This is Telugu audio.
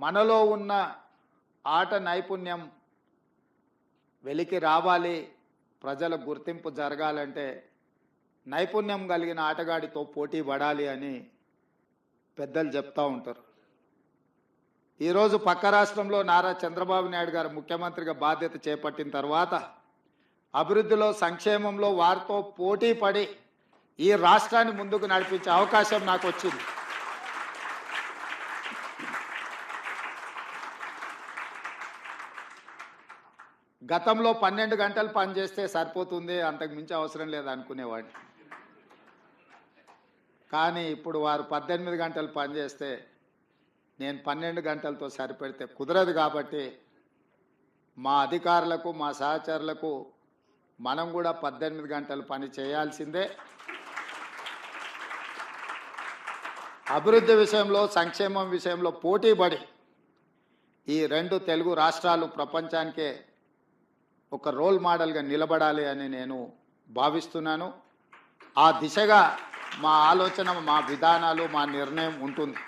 మనలో ఉన్న ఆట నైపుణ్యం వెలికి రావాలి, ప్రజల గుర్తింపు జరగాలంటే నైపుణ్యం కలిగిన ఆటగాడితో పోటీ పడాలి అని పెద్దలు చెప్తా ఉంటారు. ఈరోజు పక్క రాష్ట్రంలో నారా చంద్రబాబు నాయుడు గారు ముఖ్యమంత్రిగా బాధ్యత చేపట్టిన తర్వాత అభివృద్ధిలో, సంక్షేమంలో వారితో పోటీ పడి ఈ రాష్ట్రాన్ని ముందుకు నడిపించే అవకాశం నాకు వచ్చింది. గతంలో 12 గంటలు పనిచేస్తే సరిపోతుంది, అంతకు మించి అవసరం లేదు అనుకునేవాడిని. కానీ ఇప్పుడు వారు 18 గంటలు పనిచేస్తే నేను 12 గంటలతో సరిపెడితే కుదరదు. కాబట్టి మా అధికారులకు, మా సహచరులకు మనం కూడా 18 గంటలు పని చేయాల్సిందే. అభివృద్ధి విషయంలో, సంక్షేమం విషయంలో పోటీపడి ఈ 2 తెలుగు రాష్ట్రాలు ప్రపంచానికే ఒక రోల్ మోడల్గా నిలబడాలి అని నేను భావిస్తున్నాను. ఆ దిశగా మా ఆలోచన, మా విధానాలు, మా నిర్ణయం ఉంటుంది.